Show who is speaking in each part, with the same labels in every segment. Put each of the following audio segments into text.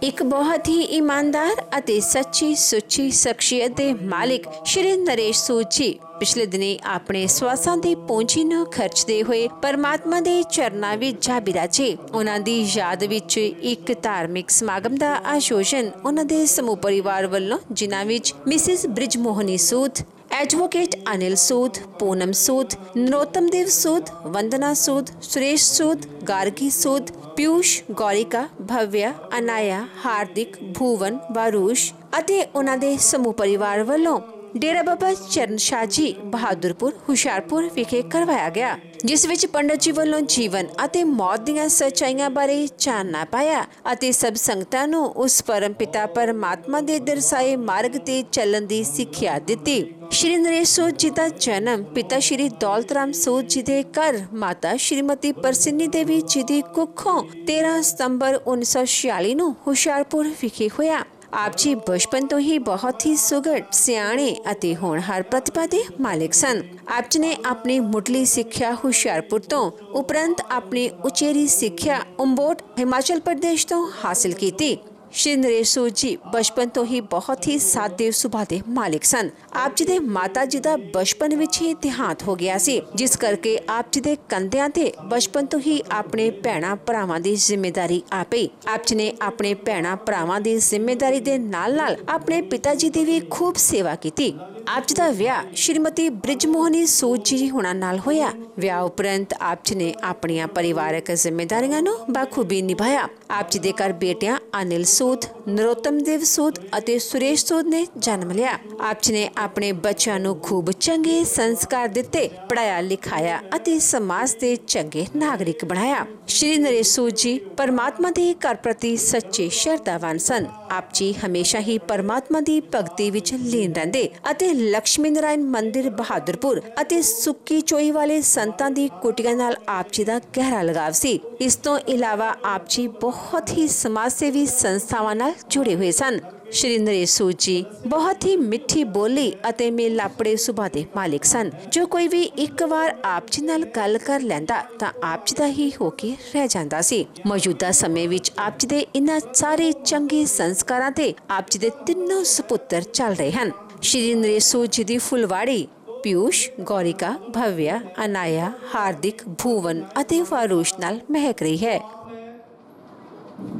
Speaker 1: एक बहुत ही ईमानदार ਅਤੇ ਸੱਚੀ ਸੁੱਚੀ ਸ਼ਖਸੀਅਤ ਦੇ ਮਾਲਿਕ ਸ਼੍ਰੀ ਨਰੇਸ਼ ਸੂਦ ਜੀ ਪਿਛਲੇ ਦਿਨੀ ਆਪਣੇ ਸਵਾਸਾਂ ਦੀ ਪੂੰਜੀ ਨੂੰ ਖਰਚਦੇ ਹੋਏ ਪਰਮਾਤਮਾ ਦੇ ਚਰਨਾਂ ਵਿੱਚ ਜਾ ਬਿਰਾਜੇ। ਉਹਨਾਂ ਦੀ ਯਾਦ ਵਿੱਚ ਇੱਕ ਧਾਰਮਿਕ ਸਮਾਗਮ ਦਾ ਆਯੋਜਨ ਉਹਨਾਂ ਦੇ ਸਮੂਹ ਪਰਿਵਾਰ ਵੱਲੋਂ, ਜਿਨ੍ਹਾਂ ਵਿੱਚ ਮਿਸਿਸ ਬ੍ਰਿਜ ਮੋਹਨੀ ਸੂਦ, एडवोकेट अनिल सूद, पूनम सूद, नरोत्तम देव सूद, वंदना सूद, सुरेश सूद, गार्गी सूद, पीयूष, गौरिका, भव्या, अनाया, हार्दिक, भूवन, वारूष ਅਤੇ ਉਹਨਾਂ ਦੇ ਸਮੂਹ ਪਰਿਵਾਰ ਵੱਲੋਂ डेरा बाबा चरण शाह जी बहादुरपुर हुशियारपुर विखे करवाया गया, जिस विच पंडित जी वालों जीवन ਅਤੇ मौत ਦੀਆਂ ਸੱਚਾਈਆਂ ਬਾਰੇ ਚਾਨਣਾ ਪਾਇਆ ਅਤੇ ਸਭ ਸੰਗਤਾਂ ਨੂੰ ਉਸ ਪਰਮ ਪਿਤਾ ਪਰਮਾਤਮਾ ਦੇ ਦਰਸਾਏ ਮਾਰਗ ਤੇ ਚੱਲਣ ਦੀ ਸਿੱਖਿਆ ਦਿੱਤੀ। श्री नरेश सूद जी का जन्म पिता श्री दौलत राम सूद जी के घर माता श्रीमती परसिनी देवी जी की कुखों 13 सितंबर 1946 ਨੂੰ ਹੁਸ਼ਿਆਰਪੁਰ ਵਿਖੇ ਹੋਇਆ। आप जी बचपन तो ही बहुत ही सुघड़, सियाणे ਅਤੇ ਹੋਣਹਾਰ प्रतिभा ਦੇ मालिक सन। आप जी ने अपनी मुढ़ली सिक्ख्या ਹੁਸ਼ਿਆਰਪੁਰ तो उपरंत अपनी उचेरी सिक्ख्या उम्बोट हिमाचल प्रदेश तो हासिल की। श्री नरेश सूद जी बचपन तो ही बहुत ही सादे सुभाਅ ਦੇ मालिक सन। आप जी ਦੇ माता जी ਦਾ बचपन ਵਿੱਚ ਹੀ देहांत हो गया ਸੀ, जिस करके आप जी ਦੇ ਕੰਧਿਆਂ ਤੇ बचपन तो ही ਆਪਣੇ ਭੈਣਾਂ ਭਰਾਵਾਂ ਦੀ ਜ਼ਿੰਮੇਵਾਰੀ ਆ ਪਈ। आप जी ਨੇ ਆਪਣੇ ਭੈਣਾਂ ਭਰਾਵਾਂ ਦੀ ਜ਼ਿੰਮੇਵਾਰੀ ਦੇ ਨਾਲ-ਨਾਲ ਆਪਣੇ ਪਿਤਾ ਜੀ ਦੀ ਵੀ ਖੂਬ ਸੇਵਾ ਕੀਤੀ। आप जी ਦਾ ਵਿਆਹ श्रीमती ਬ੍ਰਿਜ ਮੋਹਨੀ ਸੂਦ ਜੀ ਹੁਣਾਂ ਨਾਲ ਹੋਇਆ। ਵਿਆਹ ਉਪਰੰਤ आप जी ਨੇ ਆਪਣੀਆਂ ਪਰਿਵਾਰਕ ਜ਼ਿੰਮੇਵਾਰੀਆਂ ਨੂੰ ਬਾਖੂਬੀ ਨਿਭਾਇਆ। आप जी ਦੇ ਘਰ ਬੇਟਿਆਂ ਅਨਿਲ सूद, नरोत्तम देव सूद ਅਤੇ सुरेश सूद ने जन्म लिया। आप जी ने अपने बच्चों ਨੂੰ खूब चंगे संस्कार दिते, पढ़ाया लिखाया ਅਤੇ समाज ਦੇ ਚੰਗੇ नागरिक बनाया। श्री नरेश सूद जी परमात्मा ਦੇ ਘਰ ਪ੍ਰਤੀ ਸੱਚੇ ਸ਼ਰਧਾਵਾਨ ਸਨ। आप जी हमेशा ही परमात्मा ਦੀ ਭਗਤੀ ਵਿੱਚ ਲੀਨ ਰਹਿੰਦੇ ਅਤੇ ਲక్ష్ਮੀ ਨਾਰਾਇਣ ਮੰਦਿਰ ਬਹਾਦੁਰਪੁਰ ਅਤੇ ਸੁੱਕੀ ਚੋਈ ਵਾਲੇ ਸੰਤਾਂ ਦੀ ਕੁਟੀਆਂ ਨਾਲ आप जी ਦਾ ਗਹਿਰਾ ਲਗਾਵ ਸੀ। ਇਸ ਤੋਂ ਇਲਾਵਾ आप जी ਬਹੁਤ ਹੀ ਸਮਾਜ ਸੇਵੀ ਸੰਸਥਾਵਾਂ ਨਾਲ ਜੁੜੇ ਹੋਏ ਸਨ। श्री नरेश सूद जी बहुत ही मिठी बोली ਅਤੇ ਮੇਲਾਪੜੇ ਸੁਭਾਅ ਦੇ ਮਾਲਿਕ ਸਨ। ਜੋ ਕੋਈ ਵੀ ਇੱਕ ਵਾਰ ਆਪ ਜੀ ਨਾਲ ਗੱਲ ਕਰ ਲੈਂਦਾ ਤਾਂ ਆਪ ਜੀ ਦਾ ਹੀ ਹੋ ਕੇ ਰਹਿ ਜਾਂਦਾ ਸੀ। ਮੌਜੂਦਾ ਸਮੇਂ ਵਿੱਚ ਆਪ ਜੀ ਦੇ ਇਨ੍ਹਾਂ ਸਾਰੇ ਚੰਗੇ ਸੰਸਕਾਰਾਂ ਤੇ ਆਪ ਜੀ ਦੇ ਤਿੰਨੋਂ ਸੁਪੁੱਤਰ ਚੱਲ ਰਹੇ ਹਨ। श्री नरेश सूद जी ਦੀ ਫੁਲਵਾੜੀ पीयूष, गौरिका, भव्या, अनाया, हार्दिक, भूवन ਅਤੇ वारूष ਨਾਲ महक रही है।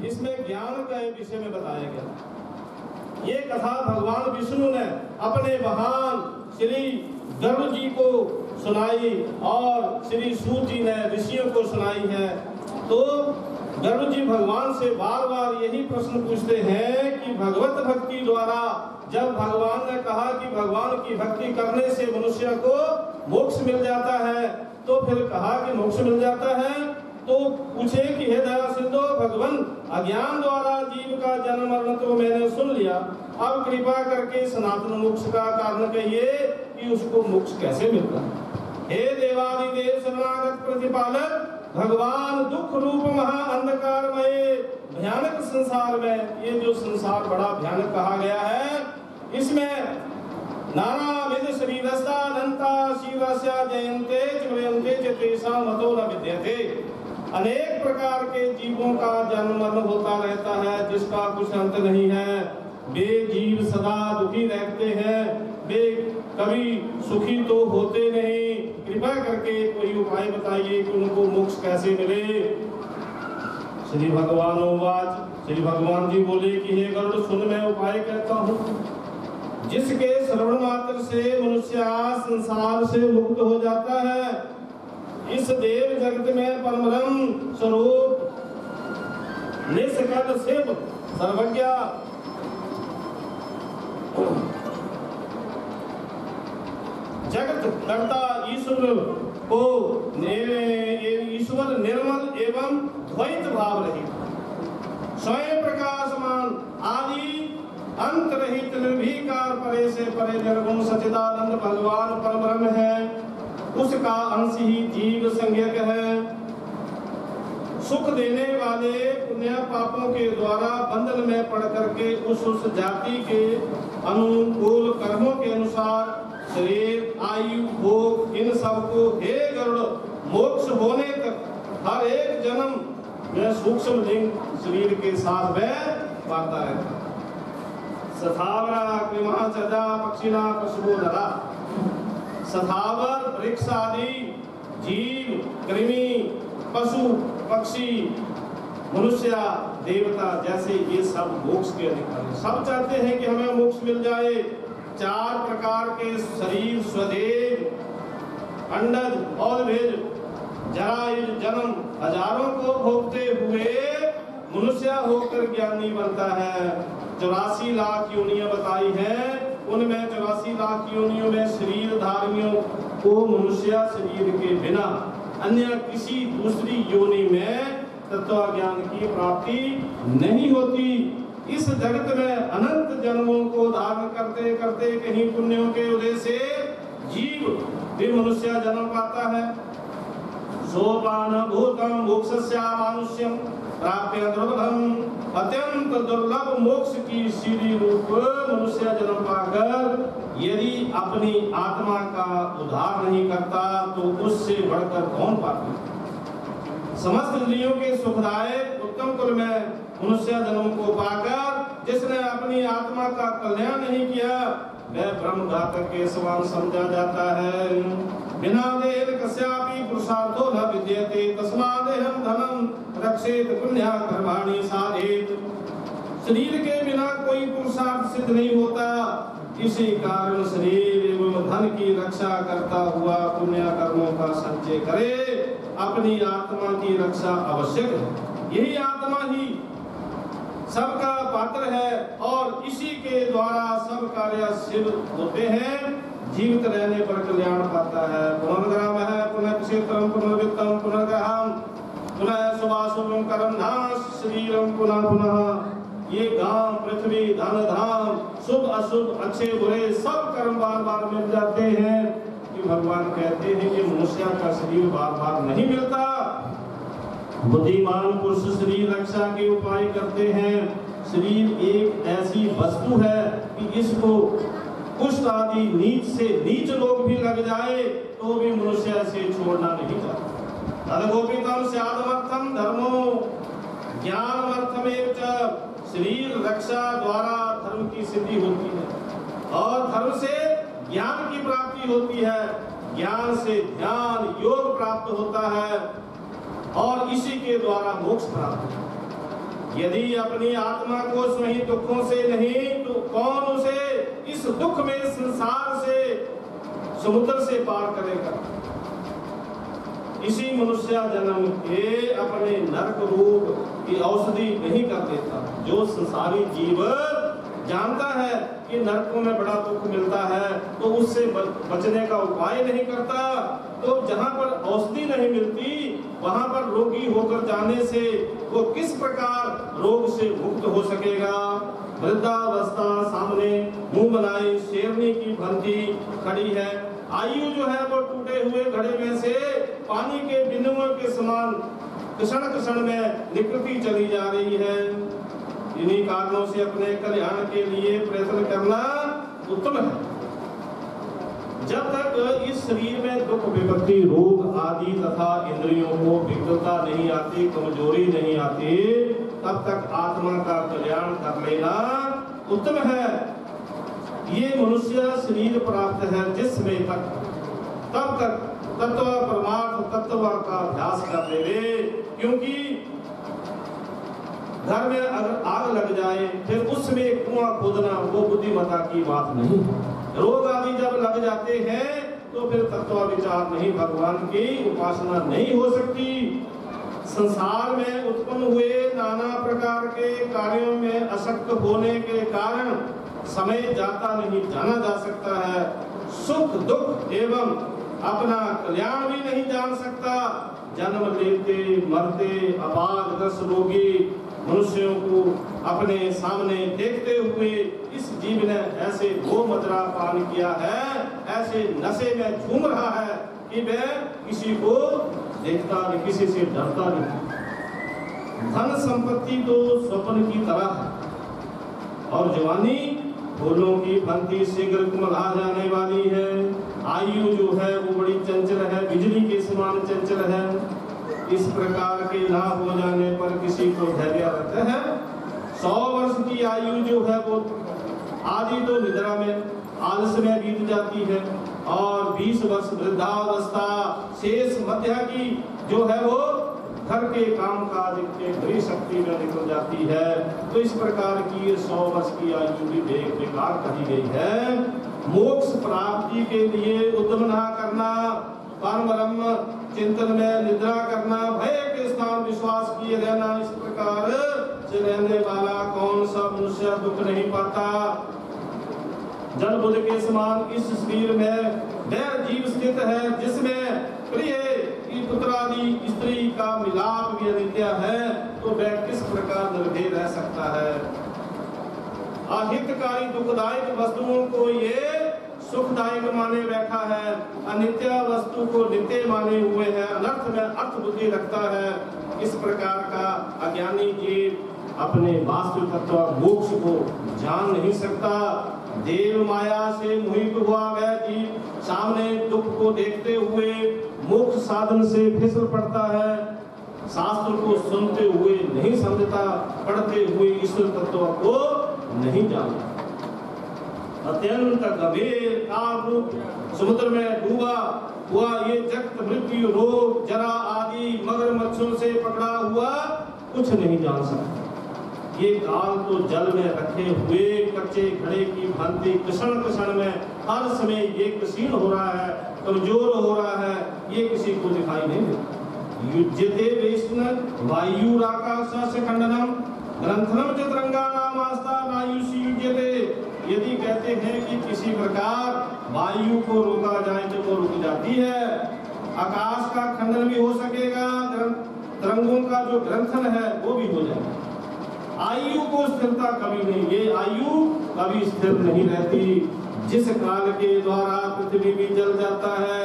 Speaker 2: इसमें ज्ञान का विषय में बताया गया। ये कथा भगवान विष्णु ने अपने महान श्री गरुड़ जी को सुनाई और श्री सूद जी ने ऋषियों को सुनाई है। तो गरुड़ जी भगवान से बार बार यही प्रश्न पूछते हैं कि भगवत भक्ति द्वारा जब भगवान ने कहा कि भगवान की भक्ति करने से मनुष्य को मोक्ष मिल जाता है, तो फिर कहा कि मोक्ष मिल जाता है, तो पूछे कि हे दया सिंधु भगवान, अज्ञान द्वारा जीव का जन्म मरण तो मैंने सुन लिया, अब कृपा करके सनातन मोक्ष का कारण कहिए कि उसको मोक्ष कैसे मिलता है। हे देवादिदेव शरणागत प्रतिपालक भगवान, दुख रूप महा अंधकारमय भयानक संसार में, ये जो संसार बड़ा भयानक कहा गया है, इसमें नाना विध शरीरस्ता अनंता शिवस्या जयन्ते च तेषां मतो न विद्यते। अनेक प्रकार के जीवों का जन्म मरण होता रहता है, जिसका कुछ अंत नहीं है। वे जीव सदा दुखी रहते हैं, वे कभी सुखी तो होते नहीं। कृपा करके कोई उपाय बताइए कि उनको मोक्ष कैसे मिले। श्री भगवान उवाच, श्री भगवान जी बोले कि हे गरुड़ सुन, मैं उपाय कहता हूँ, जिसके श्रवण मात्र से मनुष्य संसार से मुक्त हो जाता है। इस देव जगत में परम स्वरूप निष्कल शिव सर्वज्ञ जगत कर्ता ईश्वर को ईश्वर निर्मल एवं द्वैत भाव रहित स्वयं प्रकाशमान आदि अंत रहित निर्भीकार परे से परे निर्गुण सच्चिदानंद भगवान परब्रह्म है। उसका अंश ही जीव संज्ञक है। सुख देने वाले पुण्य पापों के द्वारा बंधन में पड़ करके उस जाति के अनुकूल कर्मों के अनुसार शरीर, आयु, भोग इन सबको हे गरुड़ मोक्ष होने तक हर एक जन्म में सूक्ष्म लिंग शरीर के साथ में पाता रहता। सथावरा कृमा चदा पक्षिणा पशुधरा, सथावर वृक्ष आदि जीव, कृमि, पशु, पक्षी, मनुष्य, देवता जैसे ये सब मोक्ष के अधिकारी। सब चाहते हैं कि हमें मोक्ष मिल जाए। 4 प्रकार के शरीर स्वदेव, अंडज और बीज, जरायुज जन्म हजारों को भोगते हुए मनुष्य होकर ज्ञानी बनता है। 84 लाख योनियां बताई हैं, उनमें 84 लाख योनियों में शरीर धारियों को मनुष्य शरीर के बिना अन्य किसी दूसरी योनि में तत्व ज्ञान की प्राप्ति नहीं होती। इस जगत में अनंत जन्मों को धारण करते करते कहीं पुण्यों के उदय से जीव भी मनुष्य जन्म पाता है। सोपान भूतम मोक्षस्य मानुष्यम प्राप्य दुर्लभम, अत्यंत दुर्लभ मोक्ष की सीढ़ी रूप मनुष्य जन्म पाकर यदि अपनी आत्मा का उद्धार नहीं करता तो उससे बढ़कर कौन पाता। समस्त इंद्रियों के सुखदायक उत्तम कुल में मनुष्य जन्म को पाकर जिसने अपनी आत्मा का कल्याण नहीं किया वह ब्रह्म घातक के समान समझा जाता है। बिना देह कस्यापि पुरुषार्थो न विद्यते तस्मादेहं धनम रक्षेत पुण्या कर्माणि साधेत। शरीर के बिना कोई पुरुषार्थ सिद्ध नहीं होता, इसी कारण शरीर एवं धन की रक्षा करता हुआ पुण्य कर्मों का संचय करे। अपनी आत्मा की रक्षा आवश्यक है। यही आत्मा ही सबका पात्र है और इसी के द्वारा सब कार्य सिद्ध होते हैं। जीवित रहने पर कल्याण पाता है। पुनर्ग्राम है, पुनः क्षेत्रम, पुनर्वित्तम, पुनर्ग्रहम, पुनः शुभाशुभम कर्म नाश शरीरम पुनः पुनः। ये गांव, पृथ्वी, धन धाम, शुभ अशुभ, अच्छे बुरे सब कर्म बार बार मिल जाते हैं। कि भगवान कहते हैं कि मनुष्य का शरीर बार बार नहीं मिलता। बुद्धिमान पुरुष शरीर रक्षा के उपाय करते हैं। शरीर एक ऐसी वस्तु है कि इसको कुष्ठ आदि नीच से नीच रोग भी लग जाए तो भी मनुष्य से छोड़ना नहीं चाहता। तदगोपितम स्यादमर्थम धर्मो ज्ञानमर्थमेव च। शरीर रक्षा द्वारा धर्म की सिद्धि होती है और धर्म से ज्ञान की प्राप्ति होती है। ज्ञान से ध्यान योग प्राप्त होता है और इसी के द्वारा मोक्ष प्राप्त होता है। यदि अपनी आत्मा को स्वयं दुखों से नहीं तो कौन उसे इस दुख में संसार से समुद्र से पार करेगा। इसी मनुष्य जन्म के अपने नरक रूप की औषधि नहीं कर देता। जो संसारी जीव जानता है कि नरकों में बड़ा दुख मिलता है तो उससे बचने का उपाय नहीं करता, तो जहाँ पर औषधि नहीं मिलती वहाँ पर रोगी होकर जाने से वो किस प्रकार रोग से मुक्त हो सकेगा। वृद्धावस्था सामने मुंह बनाई शेरनी की भंती खड़ी है। आयु जो है वो टूटे हुए घड़े में से पानी के बिंदुओं के समान क्षण क्षण में निकलती चली जा रही है। इन्हीं कारणों से अपने कल्याण के लिए प्रयत्न करना उत्तम है। जब तक इस शरीर में दुख विपत्ति रोग आदि तथा इंद्रियों को विकलता नहीं आती, कमजोरी नहीं आती, तब तक आत्मा का कल्याण कर लेना उत्तम है। ये मनुष्य शरीर प्राप्त है जिसमें तब तक तत्व परमार्थ तत्व का अभ्यास कर ले। क्योंकि घर में अगर आग लग जाए फिर उसमें कुआं खोदना वो बुद्धिमता की बात नहीं। रोग आदि जब लग जाते हैं तो फिर तत्व विचार नहीं, भगवान की उपासना नहीं हो सकती। संसार में उत्पन्न हुए नाना प्रकार के कार्यों में आसक्त होने के कारण समय जाता नहीं, जाना जा सकता है। सुख दुख एवं अपना कल्याण भी नहीं जान सकता। जन्म लेते मरते अपारग्रस्त रोगी मनुष्यों को अपने सामने देखते हुए इस जीव ने ऐसे गो मदरा पान किया है, ऐसे नशे में झूम रहा है कि वह किसी को देखता नहीं, किसी से डरता नहीं। धन संपत्ति तो स्वप्न की तरह है और जवानी फूलों की फंती शीघ्र कुमला जाने वाली है। आयु जो है वो बड़ी चंचल है, बिजली के समान चंचल है। इस प्रकार के ना हो जाने पर किसी को धैर्य रहता है। 100 वर्ष की आयु जो है वो आधी तो निद्रा में आलस्य में बीत जाती है और 20 वर्ष वृद्धावस्था, शेष मध्य की जो है वो घर के काम काज के बड़ी शक्ति में निकल जाती है। तो इस प्रकार की 100 वर्ष की आयु भी बेकार कही गई है। मोक्ष प्राप्ति के लिए उद्यम न करना, परम ब्रह्म चिंतन में निद्रा करना, भय के स्थान विश्वास किए रहना, इस प्रकार से रहने वाला कौन सा मनुष्य दुख नहीं पाता। जल बुद्ध के समान इस शरीर में वह जीव स्थित है जिसमें प्रिय की पुत्रादि स्त्री का मिलाप भी अनित्य है, तो वह किस प्रकार निर्भय रह सकता है। अहितकारी दुखदायक वस्तुओं को ये सुखदायक माने बैठा है, अनित्य वस्तु को नित्य माने हुए है, अनर्थ में अर्थ बुद्धि रखता है। इस प्रकार का अज्ञानी जीव अपने वास्तविक तत्व मोक्ष को जान नहीं सकता। देव माया से मोहित हुआ वह जीव सामने दुख को देखते हुए मोक्ष साधन से फिसल पड़ता है। शास्त्र को सुनते हुए नहीं समझता, पढ़ते हुए ईश्वर तत्व को नहीं जानता। अत्यंत गंभीर काल रूप समुद्र में डूबा हुआ ये जगत मृत्यु, रोग, जरा आदि मगरमच्छों से पकड़ा हुआ कुछ नहीं जान सकता। ये काल तो जल में रखे हुए कच्चे घड़े की भांति क्षण में हर समय ये क्षीण हो रहा है, कमजोर हो रहा है, ये किसी को दिखाई नहीं देता। युज्यते वैष्ण वायुराकाश खंडनम ग्रंथनम चतरंगानाम आस्था नायुषी युज्यते। यदि कहते हैं कि किसी प्रकार वायु को रोका जाए तो वो रुक जाती है, आकाश का खंडन भी हो सकेगा, तरंगों का जो ग्रंथन है वो भी हो जाएगा। आयु को स्थिरता कभी नहीं, ये आयु कभी स्थिर नहीं रहती। जिस काल के द्वारा पृथ्वी भी जल जाता है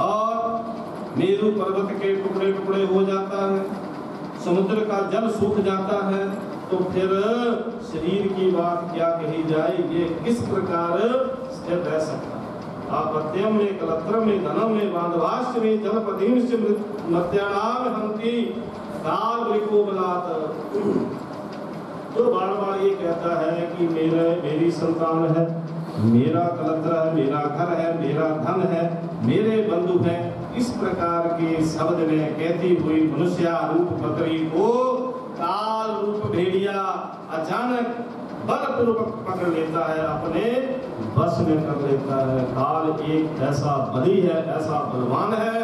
Speaker 2: और मेरु पर्वत के टुकड़े टुकड़े हो जाता है, समुद्र का जल सूख जाता है, तो फिर शरीर की बात क्या कही जाए। ये किस प्रकार स्थिर रह सकता है। आपत्यम में कलत्रम में धनम में बांधवाश्च में जलपदीम से मत्यानाम हंति काल को बलात। तो बार बार ये कहता है कि मेरी संतान है, मेरा कलत्र है, मेरा घर है, मेरा धन है, मेरे बंधु हैं। इस प्रकार के शब्द में कहती हुई मनुष्य रूप बकरी को काल रूप भेड़िया अचानक बलपूर्वक पकड़ लेता है, अपने बस में कर लेता है। काल एक ऐसा बली है, ऐसा बलवान है,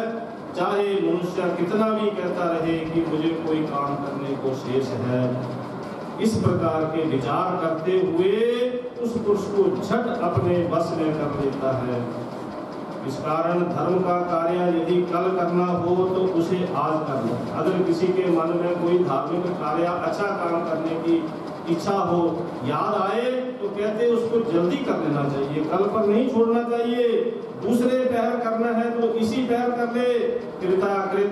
Speaker 2: चाहे मनुष्य कितना भी कहता रहे कि मुझे कोई काम करने को शेष है। इस प्रकार के विचार करते हुए उस पुरुष को झट अपने बस में कर लेता है। इस कारण धर्म का कार्य यदि कल करना हो तो उसे आज कर लो। अगर किसी के मन में कोई धार्मिक कार्य, अच्छा काम करने की इच्छा हो, याद आए तो कहते उसको जल्दी कर लेना चाहिए, कल पर नहीं छोड़ना चाहिए। दूसरे पहर करना है तो इसी पहर कर ले। कृताकृत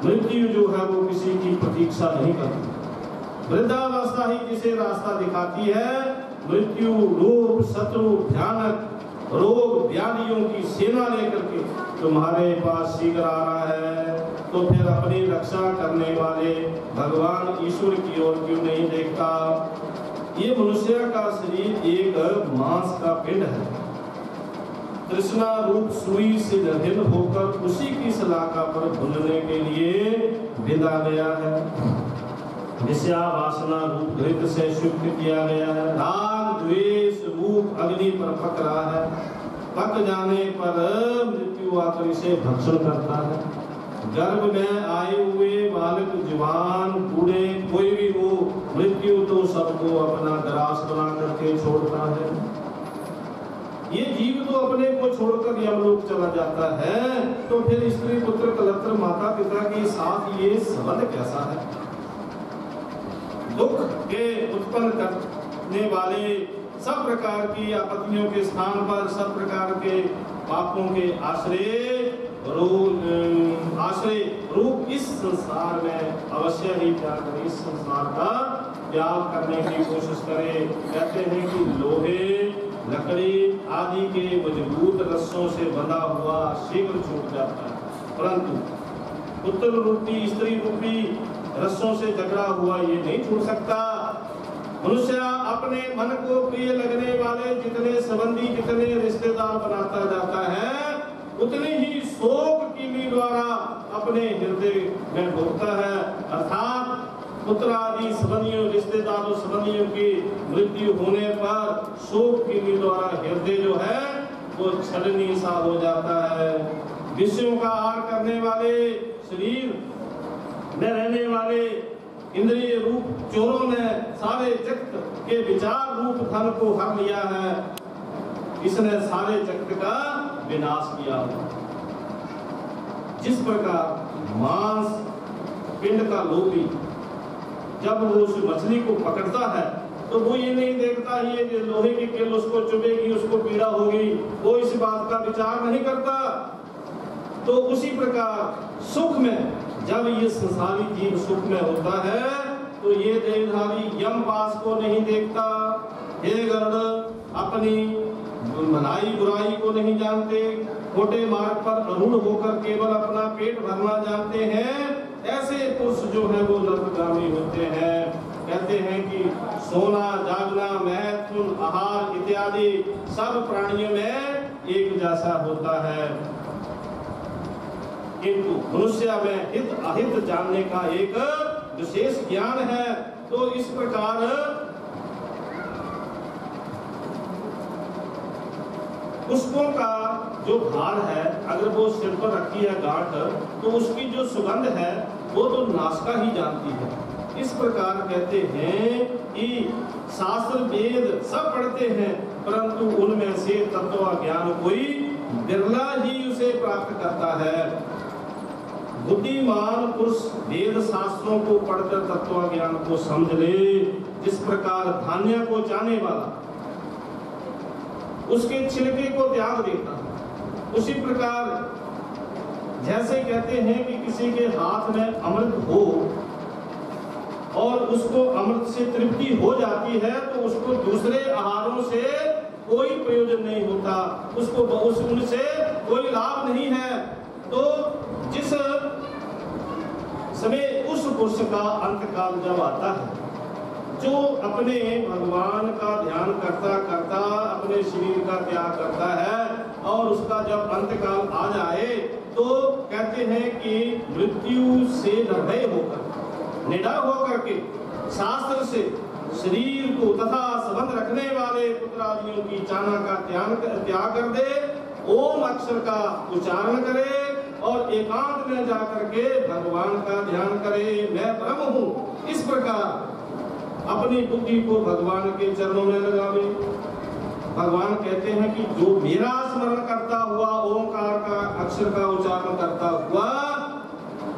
Speaker 2: मृत्यु जो है वो किसी की प्रतीक्षा नहीं करती। वृद्धावस्था ही जिसे रास्ता दिखाती है। मृत्यु रूप शत्रु भयानक रोग व्याधियों की सेना लेकर के तुम्हारे पास शीघ्र आ रहा है, तो फिर अपनी रक्षा करने वाले भगवान ईश्वर की ओर क्यों नहीं देखता। ये मनुष्य का शरीर एक मांस का पिंड है, कृष्णा रूप सुई से भिन्न होकर उसी की सलाखा पर भूनने के लिए विदा गया है। विषया वासना रूप घृत से शुद्ध किया गया है। राग द्वेष रूप अग्नि पर पक रहा है, पक जाने पर मृत्यु आकर इसे भक्षण करता है। गर्भ में आए हुए बालक, जवान, बूढ़े, कोई भी हो, मृत्यु तो सबको अपना ग्रास बना करके छोड़ता है। ये जीव तो अपने को छोड़कर यमलोक चला जाता है, तो फिर स्त्री पुत्र कलत्र माता पिता के साथ ये संबंध कैसा है। दुख के उत्पन्न करने वाले सब प्रकार की आपत्तियों के स्थान पर, सब प्रकार के पापों के आश्रय रूप इस संसार में अवश्य ही त्याग करें, इस संसार का त्याग करने की कोशिश करें। कहते हैं कि लोहे, लकड़ी आदि के मजबूत रस्सों से बंधा हुआ शीघ्र छूट जाता है, परंतु पुत्र रूपी स्त्री रूपी रस्सों से जकड़ा हुआ ये नहीं छूट सकता। मनुष्य अपने मन को प्रिय लगने वाले जितने संबंधी जितने रिश्तेदार बनाता जाता है उतनी ही शोक कीली द्वारा अपने हृदय में भोगता है। अर्थात पुत्र आदि संबंधियों रिश्तेदारों संबंधियों की मृत्यु होने पर शोक कीली द्वारा हृदय जो है वो छलनी सा हो जाता है। विषयों का आहार करने वाले शरीर में रहने वाले इंद्रिय रूप चोरों ने सारे जगत के विचार रूप धन को हर लिया है। इसने सारे जगत का विनाश किया। जिस प्रकार मांस पिंड का लोभी जब वो उस मछली को पकड़ता है तो वो ये नहीं देखता ये लोहे की कील उसको चुभेगी उसको पीड़ा होगी, वो इस बात का विचार नहीं करता। तो उसी प्रकार सुख में जब ये संसारी जीव सुख में होता है तो ये देहधारी यम पास को नहीं देखता। हे गरुड़ अपनी भलाई बुराई को नहीं जानते, खोटे मार्ग पर अरूढ़ होकर केवल अपना पेट भरना जानते हैं। ऐसे पुरुष जो है वो नरकगामी होते हैं। कहते हैं कि सोना जागना मैथुन आहार इत्यादि सब प्राणियों में एक जैसा होता है, किंतु मनुष्य में हित अहित जानने का एक विशेष ज्ञान है। तो इस प्रकार पुष्पों का जो भार है अगर वो सिर पर रखी है गांठ तो उसकी जो सुगंध है वो तो नासिका ही जानती है। इस प्रकार कहते हैं कि शास्त्र वेद सब पढ़ते हैं परंतु उनमें से तत्व ज्ञान कोई बिरला ही उसे प्राप्त करता है। बुद्धिमान पुरुष वेद शास्त्रों को पढ़कर तत्व ज्ञान को समझ ले। जिस प्रकार धान्य को जाने वाला उसके छिलके को त्याग देता है, उसी प्रकार जैसे कहते हैं कि किसी के हाथ में अमृत हो और उसको अमृत से तृप्ति हो जाती है तो उसको दूसरे आहारों से कोई प्रयोजन नहीं होता, उसको उनसे कोई लाभ नहीं है। तो जिस समय उस पुरुष का अंतकाल जब आता है जो अपने भगवान का ध्यान करता करता अपने शरीर का त्याग करता है और उसका जब अंतकाल आ जाए तो कहते हैं कि मृत्यु से निर्भय होकर निडर होकर के शास्त्र से शरीर को तथा संबंध रखने वाले पुत्र आदियों की चाना का त्याग कर दे, ओम अक्षर का उच्चारण करे और एकांत में जाकर के भगवान का ध्यान करे, मैं ब्रह्म हूँ। इस प्रकार अपनी बुद्धि को भगवान के चरणों में लगावे। भगवान कहते हैं कि जो मेरा स्मरण करता हुआ ओंकार का अक्षर का उच्चारण करता हुआ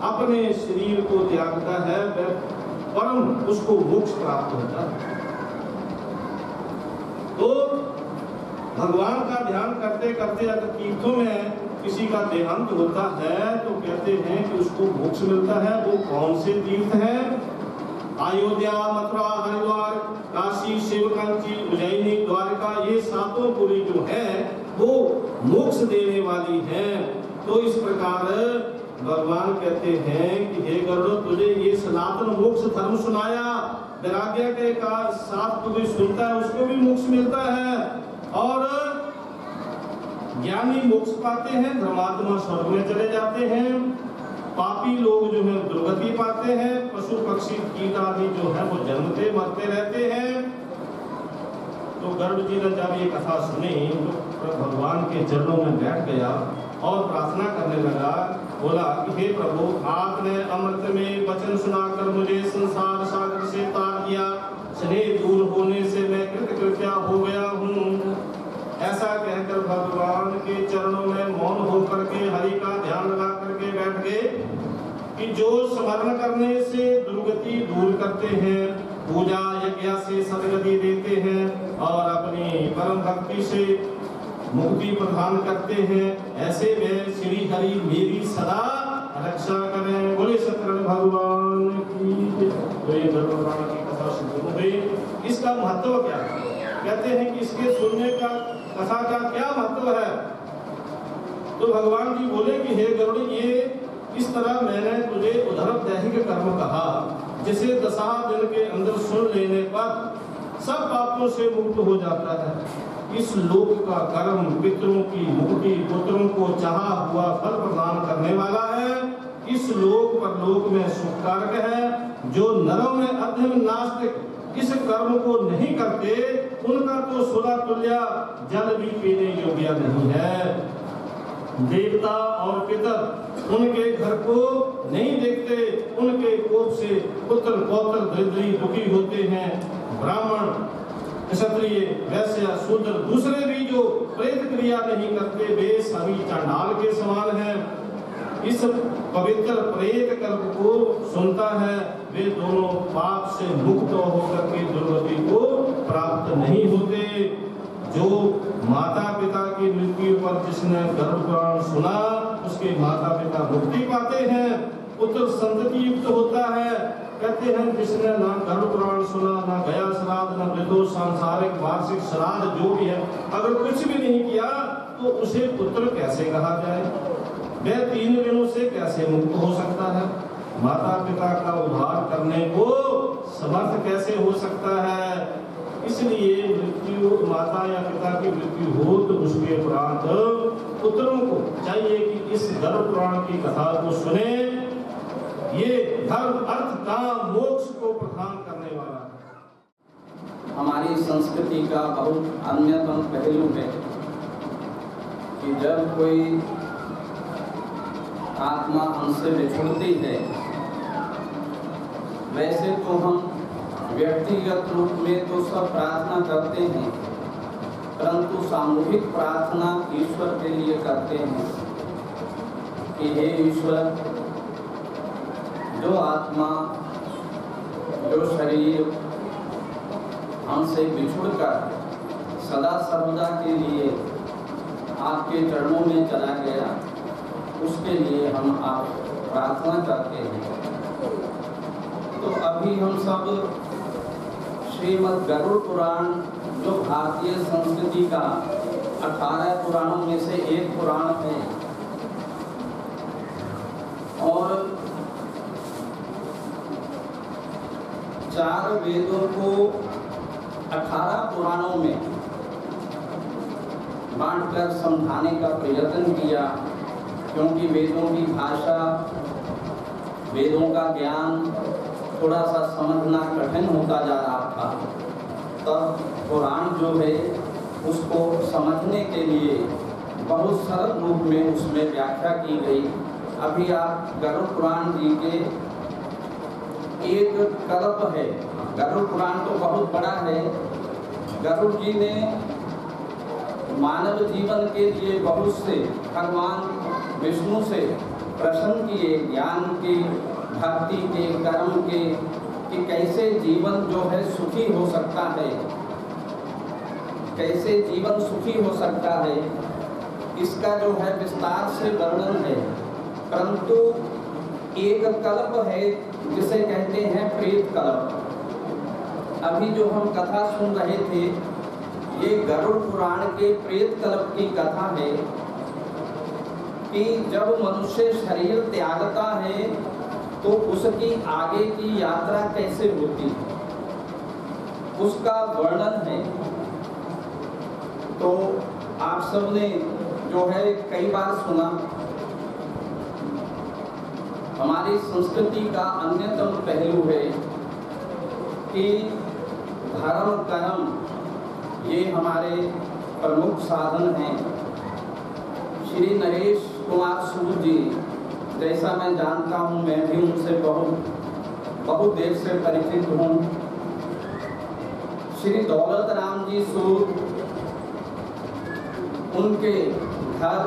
Speaker 2: अपने शरीर को त्यागता है वह परम उसको मोक्ष प्राप्त होता है। तो भगवान का ध्यान करते करते अगर तीर्थों में किसी का देहांत होता है तो कहते हैं कि उसको मोक्ष मिलता है। वो कौन से तीर्थ हैं? अयोध्या, मथुरा, हरिद्वार, काशी, शिवकांची, उज्जैनी, द्वारका, ये सातों पुरी जो है वो मोक्ष देने वाली हैं। तो इस प्रकार भगवान कहते हैं कि हे गरुड़ तुझे ये सनातन मोक्ष धर्म सुनाया, वैराग्य के साथ कोई सुनता है उसको भी मोक्ष मिलता है और ज्ञानी मोक्ष पाते हैं, धर्मात्मा स्वर्ग में चले जाते हैं, पापी लोग जो है दुर्गति पाते हैं, पशु पक्षी कीट आदि जो है वो जन्मते मरते रहते हैं। तो गरुड़ जी ने जब ये कथा सुनी तो भगवान के चरणों में बैठ गया और प्रार्थना करने लगा, बोला कि हे प्रभु आपने अमृत में वचन सुनाकर मुझे संसार सागर से तार दिया, स्नेह दूर होने से मैं कृतकृत्या हो गया हूँ। ऐसा कहकर भगवान के चरणों में मौन होकर के हरि का ध्यान लगा करके बैठ गए कि जो स्मरण करने से दुर्गति दूर करते हैं, पूजा यज्ञ से सदगति देते हैं और अपनी परम भक्ति से मुक्ति प्रदान करते हैं, ऐसे में श्री हरि मेरी सदा रक्षा करें। बोले सत्यनारायण भगवान की। तो ये भगवान की कथा शुरू हो गई। इसका महत्व क्या है? कहते हैं कि इसके सुनने का कथा का क्या महत्व है? तो भगवान जी बोले कि हे गरुड़ ये इस तरह मैंने तुझे उद्धव दैहिक कर्म कहा, जिसे 10 दिन के अंदर सुन लेने पर सब पापों से मुक्त हो जाता है। इस लोक का कर्म पितरों की मुक्ति, पुत्रों को चाहा हुआ फल प्रदान करने वाला है। इस लोक पर लोक में सुखकारक है। जो नरों में अधम नास्तिक इस कर्म को नहीं करते, उनका तो सुला तुल्या जल भी पीने योग्य नहीं है। देवता और पितर उनके घर को नहीं देखते, उनके कोप से पुत्र पौत्र दरिद्री दुखी होते हैं। ब्राह्मण, क्षत्रिय, वैश्य, शूद्र दूसरे भी जो प्रेत क्रिया नहीं करते, वे सभी चांडाल के समान हैं। इस पवित्र प्रेत कल्प को सुनता है, वे दोनों पाप से मुक्त होकर के दुर्गति को प्राप्त नहीं होते। जो माता पिता की मृत्यु पर जिसने गर्भ पुराण सुना, उसके माता पिता मुक्ति पाते हैं। पुत्र संतति युक्त होता है। कहते हैं जिसने ना गर्भ पुराण सुना, ना गया श्राद्ध, ना मृदो सांसारिक वार्षिक श्राद्ध जो भी है, अगर कुछ भी नहीं किया तो उसे पुत्र कैसे कहा जाए? वह 3 दिनों से कैसे मुक्त हो सकता है? माता पिता का उद्धार करने को समर्थ कैसे हो सकता है? इसलिए मृत्यु, माता या पिता की मृत्यु हो तो उसके उपरांत पुत्रों को चाहिए कि इस गर्भ पुराण की कथा को सुने। ये धर्म, अर्थ, काम, मोक्ष को प्रदान करने वाला है।
Speaker 3: हमारी संस्कृति का बहुत अन्यतम पहलू है कि जब कोई आत्मा हमसे बिछुड़ती है, वैसे तो हम व्यक्तिगत रूप में तो सब प्रार्थना करते हैं, परंतु सामूहिक प्रार्थना ईश्वर के लिए करते हैं कि हे ईश्वर, जो आत्मा, जो शरीर हमसे बिछुड़कर सदा सर्वदा के लिए आपके चरणों में चला गया, उसके लिए हम आप प्रार्थना करते हैं। तो अभी हम सब श्रीमद् गरुड़ पुराण, जो भारतीय संस्कृति का 18 पुराणों में से एक पुराण है, और 4 वेदों को 18 पुराणों में बांटकर समझाने का प्रयत्न किया, क्योंकि वेदों की भाषा, वेदों का ज्ञान थोड़ा सा समझना कठिन होता जा रहा था। तब पुराण जो है उसको समझने के लिए बहुत सरल रूप में उसमें व्याख्या की गई। अभी आप गरुड़ पुराण जी के एक कल्प है, गरुड़ पुराण तो बहुत बड़ा है। गरुड़ जी ने मानव जीवन के लिए बहुत से भगवान विष्णु से प्रश्न किए, ज्ञान के, भक्ति के, कर्म के, कि कैसे जीवन जो है सुखी हो सकता है, कैसे जीवन सुखी हो सकता है, इसका जो है विस्तार से वर्णन है। परंतु एक कल्प है जिसे कहते हैं प्रेत कल्प। अभी जो हम कथा सुन रहे थे, ये गरुड़ पुराण के प्रेत कल्प की कथा है कि जब मनुष्य शरीर त्यागता है तो उसकी आगे की यात्रा कैसे होती है, उसका वर्णन है। तो आप सबने जो है कई बार सुना। हमारी संस्कृति का अन्यतम पहलू है कि धर्म कर्म ये हमारे प्रमुख साधन हैं। श्री नरेश कुमार सूद जी, जैसा मैं जानता हूँ, मैं भी उनसे बहुत देर से परिचित हूँ। श्री दौलत राम जी सूद, उनके घर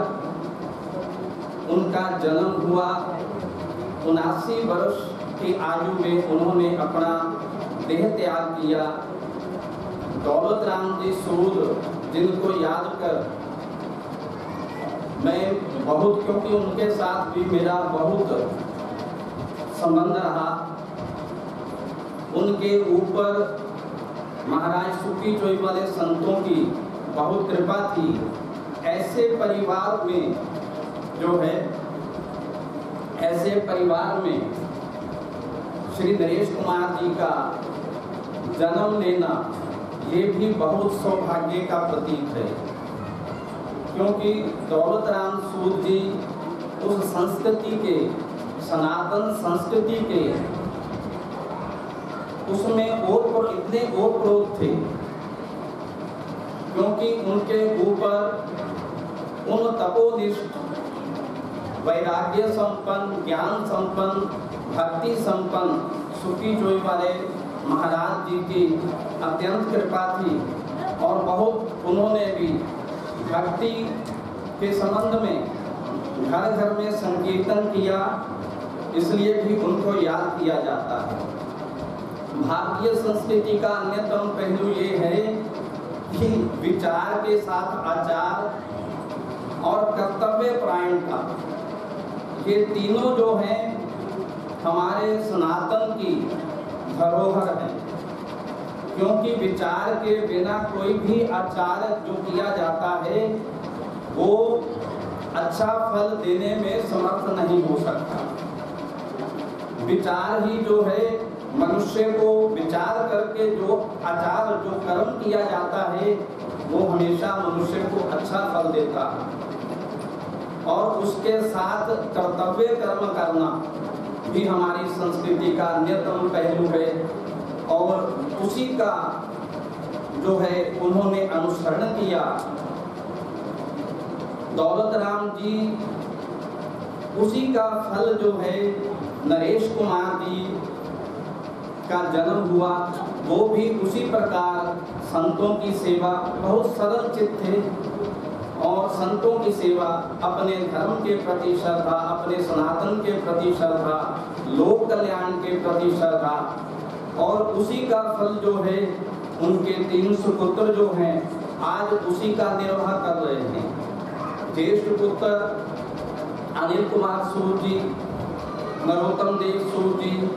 Speaker 3: उनका जन्म हुआ, 79 वर्ष की आयु में उन्होंने अपना देह त्याग किया। दौलत राम जी सूद, जिनको याद कर मैं बहुत, क्योंकि उनके साथ भी मेरा बहुत संबंध रहा, उनके ऊपर महाराज सुखी चोई वाले संतों की बहुत कृपा थी। ऐसे परिवार में जो है ऐसे परिवार में श्री नरेश कुमार जी का जन्म लेना ये भी बहुत सौभाग्य का प्रतीक है, क्योंकि दौलत राम सूद जी उस संस्कृति के, सनातन संस्कृति के उसमें इतने ओतप्रोत थे, क्योंकि उनके ऊपर उन तपोनिष्ठ, वैराग्य संपन्न, ज्ञान संपन्न, भक्ति संपन्न सुखी जोई वाले महाराज जी की अत्यंत कृपा थी। और बहुत उन्होंने भी भक्ति के संबंध में घर घर में संकीर्तन किया, इसलिए भी उनको याद किया जाता है। भारतीय संस्कृति का अन्यतम पहलू ये है कि विचार के साथ आचार और कर्तव्य परायणता, ये तीनों जो हैं हमारे सनातन की धरोहर है, क्योंकि विचार के बिना कोई भी आचार जो किया जाता है वो अच्छा फल देने में समर्थ नहीं हो सकता। विचार ही जो है मनुष्य को विचार करके जो आचार, जो कर्म किया जाता है वो हमेशा मनुष्य को अच्छा फल देता है। और उसके साथ कर्तव्य कर्म करना भी हमारी संस्कृति का अन्यतम पहलू है, और उसी का जो है उन्होंने अनुसरण किया। दौलत राम जी, उसी का फल जो है नरेश कुमार जी का जन्म हुआ, वो भी उसी प्रकार संतों की सेवा, बहुत सरल चित्त थे और संतों की सेवा, अपने धर्म के प्रति श्रद्धा, अपने सनातन के प्रति श्रद्धा, लोक कल्याण के प्रति श्रद्धा, और उसी का फल जो है उनके 3 सुपुत्र जो हैं आज उसी का निर्वाह कर रहे हैं। ज्येष्ठ पुत्र अनिल कुमार सूद जी, नरोत्तम देव सूद जी,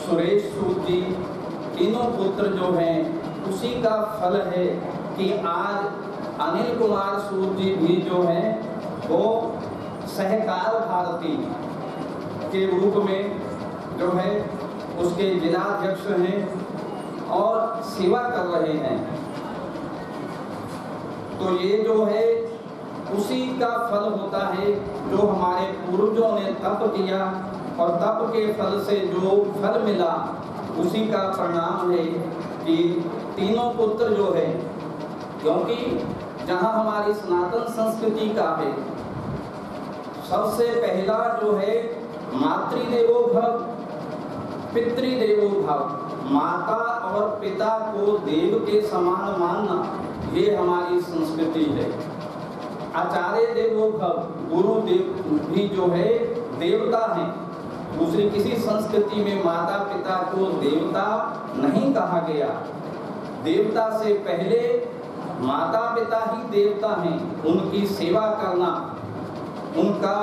Speaker 3: सुरेश सूद जी, तीनों पुत्र जो हैं उसी का फल है कि आज अनिल कुमार सूद जी भी जो हैं वो सहकार भारती के रूप में जो है उसके जिलाध्यक्ष हैं और सेवा कर रहे हैं। तो ये जो है उसी का फल होता है जो हमारे पूर्वजों ने तप किया, और तप के फल से जो फल मिला उसी का परिणाम है कि तीनों पुत्र जो है, क्योंकि जहाँ हमारी सनातन संस्कृति का है सबसे पहला जो है मातृदेवो भव, पितृदेवो भव, माता और पिता को देव के समान मानना, ये हमारी संस्कृति है। आचार्य देवो भव, गुरु देव भी जो है देवता हैं। दूसरी किसी संस्कृति में माता पिता को देवता नहीं कहा गया। देवता से पहले माता पिता ही देवता हैं। उनकी सेवा करना, उनका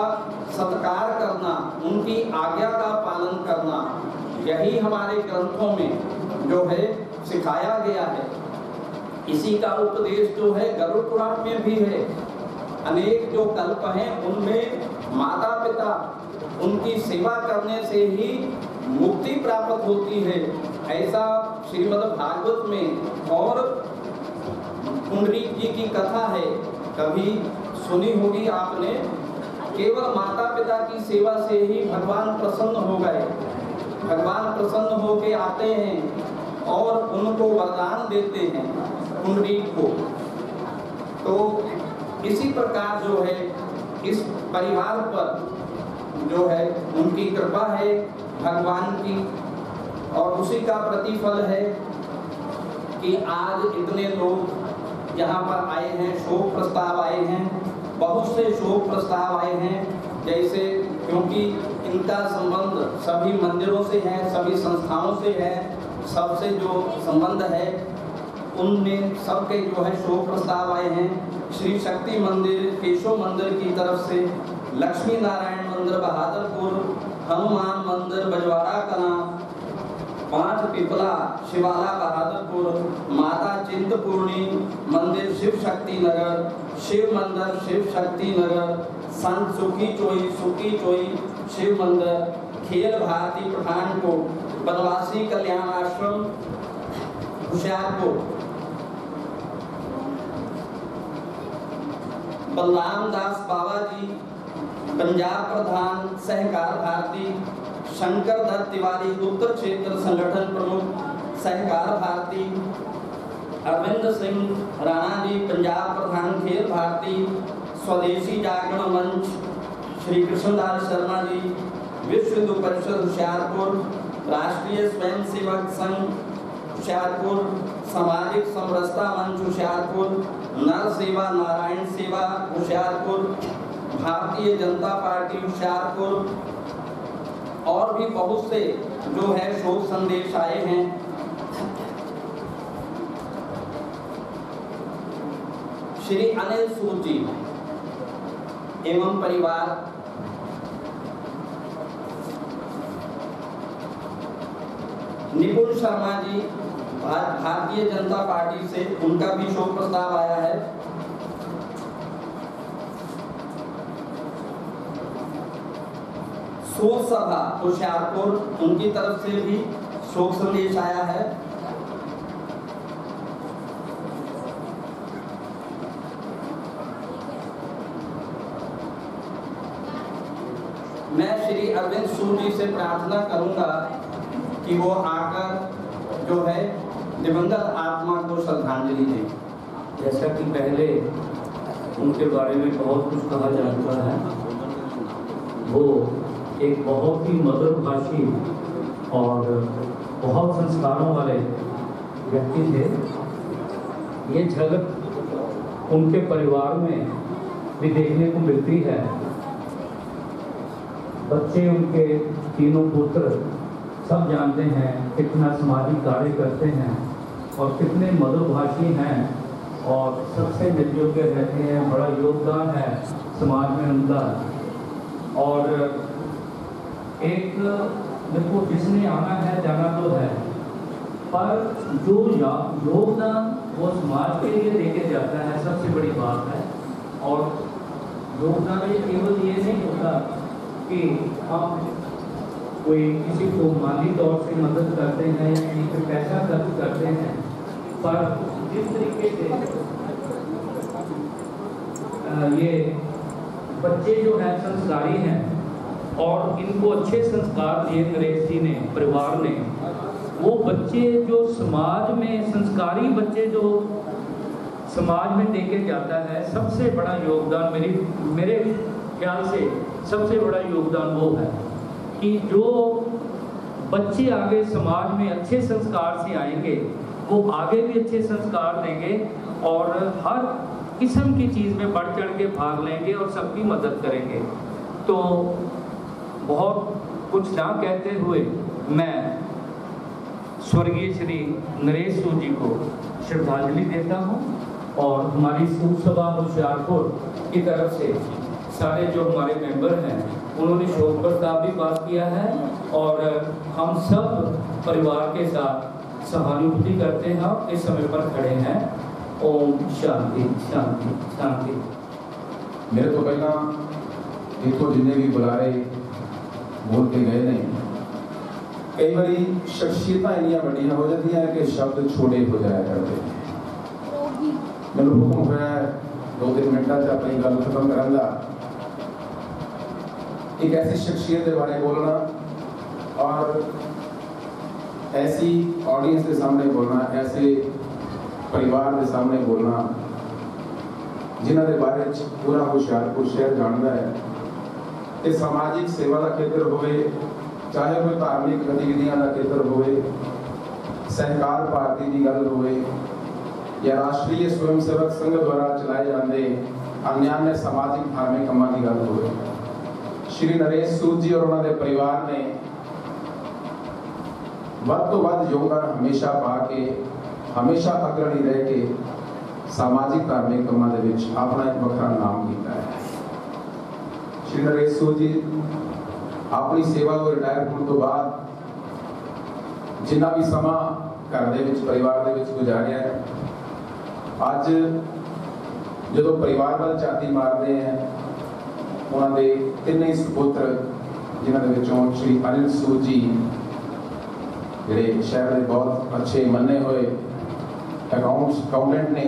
Speaker 3: सत्कार करना, उनकी आज्ञा का पालन करना, यही हमारे ग्रंथों में जो है सिखाया गया है। इसी का उपदेश जो है गरुड़ पुराण में भी है। अनेक जो कल्प हैं उनमें माता पिता, उनकी सेवा करने से ही मुक्ति प्राप्त होती है, ऐसा श्रीमद् भागवत में। और पुंडरीक जी की कथा है, कभी सुनी होगी आपने। केवल माता पिता की सेवा से ही भगवान प्रसन्न हो गए। भगवान प्रसन्न होके आते हैं और उनको वरदान देते हैं पुंडरीक को। तो इसी प्रकार जो है इस परिवार पर जो है उनकी कृपा है भगवान की, और उसी का प्रतिफल है कि आज इतने लोग यहाँ पर आए हैं, शोक प्रस्ताव आए हैं, बहुत से शोक प्रस्ताव आए हैं। जैसे क्योंकि इनका संबंध सभी मंदिरों से है, सभी संस्थाओं से है, सबसे जो संबंध है उनमें सबके जो है शोक प्रस्ताव आए हैं। श्री शक्ति मंदिर, केशव मंदिर की तरफ से, लक्ष्मी नारायण मंदिर बहादुरपुर, हनुमान मंदिर बजवाड़ा कला, 5 पिपला शिवाला बहादुरपुर, माता चिंतपूर्णी मंदिर शिव शक्ति नगर, शिव मंदिर शिव शक्ति नगर, संत सुखी चोई शिव मंदिर, खेल भारती पठानकोट, बनवासी कल्याण आश्रम होशियारपुर, बलराम दास बाबा जी पंजाब प्रधान सहकार भारती, शंकर दत्त तिवारी उत्तर क्षेत्र संगठन प्रमुख सहकार भारती, अरविंद सिंह राणा जी पंजाब प्रधान खेल भारती, स्वदेशी जागरण मंच श्री कृष्णदास शर्मा जी, विश्व हिंदू परिषद होशियारपुर, राष्ट्रीय स्वयंसेवक संघ होशियारपुर, सामाजिक समरसता मंच होशियारपुर, नर सेवा नारायण सेवा होशियारपुर, भारतीय जनता पार्टी होशियारपुर और भी बहुत से जो है शोक संदेश आए हैं। श्री अनिल सूद जी एवं परिवार, निपुण शर्मा जी भारतीय जनता पार्टी से, उनका भी शोक प्रस्ताव आया है। शोक सभा होशियारपुर, उनकी तरफ से भी शोक संदेश आया है। मैं श्री अरविंद सूद जी से प्रार्थना करूंगा कि वो आकर जो है दिवंगत आत्मा को श्रद्धांजलि दें।
Speaker 4: जैसा कि पहले उनके बारे में बहुत कुछ कहा जा चुका है, वो एक बहुत ही मधुरभाषी और बहुत संस्कारों वाले व्यक्ति थे। ये झलक उनके परिवार में भी देखने को मिलती है। बच्चे उनके तीनों पुत्र सब जानते हैं कितना सामाजिक कार्य करते हैं और कितने मधुरभाषी हैं और सबसे मिलजुल के रहते हैं। बड़ा योगदान है समाज में उनका। और एक देखो, जिसने आना है जाना तो है, पर जो योगदान वो समाज के लिए देके जाता है सबसे बड़ी बात है। और योगदान ये केवल ये नहीं होता कि हम कोई किसी को माली तौर से मदद करते हैं या कहीं पर पैसा खर्च करते हैं, पर जिस तरीके से ये बच्चे जो हैं संस्कारी हैं और इनको अच्छे संस्कार दिए नरेश जी ने, परिवार ने, वो बच्चे जो समाज में संस्कारी बच्चे जो समाज में देके जाता है, सबसे बड़ा योगदान मेरे ख्याल से सबसे बड़ा योगदान वो है कि जो बच्चे आगे समाज में अच्छे संस्कार से आएंगे वो आगे भी अच्छे संस्कार देंगे और हर किस्म की चीज़ में बढ़ चढ़ के भाग लेंगे और सबकी मदद करेंगे। तो बहुत कुछ ना कहते हुए मैं स्वर्गीय श्री नरेश सूद जी को श्रद्धांजलि देता हूँ और हमारी सूद सभा होशियारपुर की तरफ से सारे जो हमारे मेंबर हैं उन्होंने शोक प्रस्ताव भी पास किया है और हम सब परिवार के साथ सहानुभूति करते हैं और इस समय पर खड़े हैं। ओम शांति शांति शांति।
Speaker 5: मेरे तो पहला देखो जिन्हें भी बुला रहे बोल के गए नहीं, कई बारी शख्सियत इनिया बड़िया हो जाती हैं कि शब्द छोटे हो जाया करते हैं। मैंने हुक्म होया 2-3 मिनटा से अपनी गल खत्म करन दा। एक ऐसी शख्सियत के बारे बोलना और ऐसी ऑडियंस के सामने बोलना, ऐसे परिवार के सामने बोलना जिन्हों के बारे पूरा होशियारपुर शहर जानता है कि सामाजिक सेवा का खेत्र होवे, चाहे कोई धार्मिक गतिविधियां का खेत्र होवे, सहकार पार्टी की गल होवे या राष्ट्रीय स्वयंसेवक संघ द्वारा चलाए जाते अन्य सामाजिक धार्मिक कामों की गल होवे। श्री नरेश सूद जी और उन्होंने परिवार ने वध तो वध योगदान हमेशा पा के हमेशा अग्रणी रह के सामाजिक धार्मिक कामों के विच अपना एक वखरा नाम किया है। श्री नरेश सूद जी अपनी सेवा को रिटायर होने तो बाद जिन्ना भी समा घर दे विच परिवार दे विच गुजारिया है, अज जो परिवार वाल झाती मारते हैं उन्होंने तीन ही सुपुत्र जिन्होंने विचों श्री अनिल सूद जी ਜਿਹੜੇ शहर के बहुत अच्छे मन्ने हुए अकाउंटेंट ने,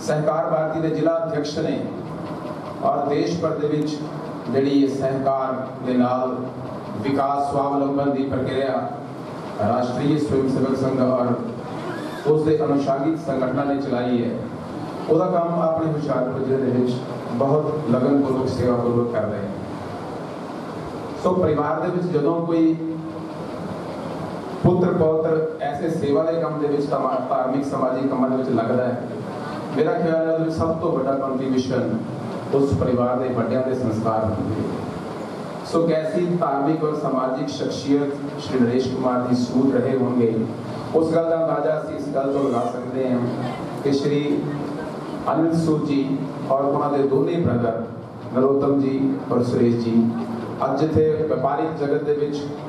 Speaker 5: सहकार भारती के जिला अध्यक्ष ने, और देश भर के जी सहकार के नाल विकास स्वावलंबन की प्रक्रिया राष्ट्रीय स्वयं सेवक संघ और उसके अनुशासित संगठनों ने चलाई है, वह काम अपने हुशियारपुर जिले के बहुत लगनपूर्वक सेवापूर्वक कर रहे हैं। सो परिवार के जो कोई पुत्र पौत्र ऐसे सेवा के काम के धार्मिक समाजिक कामों के लगता है, मेरा ख्याल है सब तो बड़ा कंट्रीब्यूशन उस परिवार के बड़िया के संस्कार होंगे। सो कैसी धार्मिक और सामाजिक शख्सियत श्री नरेश कुमार जी सूद रहे होंगे, उस गल का अंदाजा असीं इस गल तो लगा सकते हैं कि श्री अनिल सूद जी और उन्होंने दोनों ब्रदर नरोत्तम जी और सुरेश जी अज जिथे व्यापारिक जगत के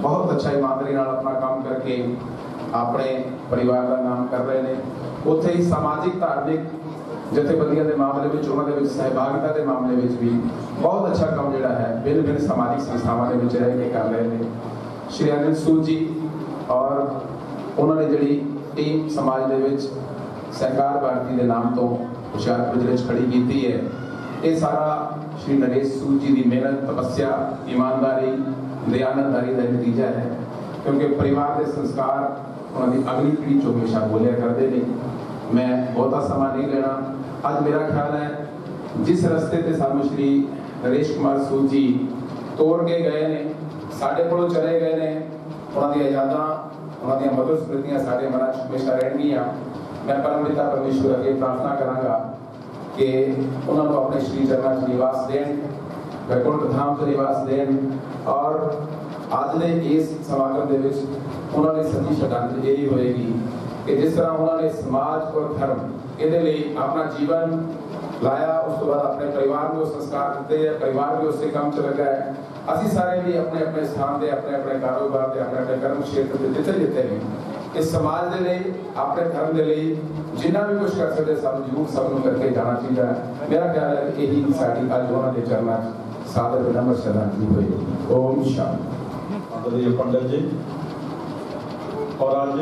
Speaker 5: बहुत अच्छा ईमानदारी अपना काम करके अपने परिवार का नाम कर रहे हैं, उत्थे ही सामाजिक धार्मिक जथेबंदियों के मामले में उन्होंने सहभागिता के मामले में भी बहुत अच्छा काम जोड़ा है भिन्न भिन्न सामाजिक संस्थावां के रह के कर रहे हैं। श्री अनिल सूद जी और उन्होंने जी टीम समाज के सहकार भारती के नाम तो हुशियारपुर जिले खड़ी की है, ये सारा श्री नरेश सूद जी की मेहनत, तपस्या, ईमानदारी, दयानतदारी का नतीजा है, क्योंकि परिवार के संस्कार उन्होंने अगली पीढ़ी चो हमेशा बोलिया करते हैं। मैं बहुता समा नहीं लेना, अज मेरा ख्याल है जिस रस्ते से सानू श्री नरेश कुमार सूद जी तोड़ के गए ने, साढ़े को चले गए ने, उन्होंने यादां उन्होंने मधुर स्मृतियां साढ़े मन हमेशा रहनगियां। मैं परम पिता परमेश्वर अगे प्रार्थना करांगा कि उन्होंने अपने श्री चरणों च निवास देन, वैकुंठ धाम च निवास देन, और आज के इस समागम के उन्होंने सच्ची श्रद्धांजलि यही होएगी कि जिस तरह उन्होंने समाज और धर्म ये अपना जीवन लाया, उस तो बाद अपने परिवार को संस्कार दिते हैं, परिवार भी उससे काम च लगा है। असी सारे भी अपने अपने स्थान से अपने अपने कारोबार से अपने अपने कर्म क्षेत्र से जिते जिते भी इस समाज के लिए अपने धर्म के लिए जिन्ना भी कुछ कर सकते सब जरूर सब करके जाना चाहिए। मेरा ख्याल है कि यही साड़ी अज उन्होंने चरणों सादर विनम्र श्रद्धांजलि हुई। ओम शांति।
Speaker 6: आदरणीय पंडित जी, और आज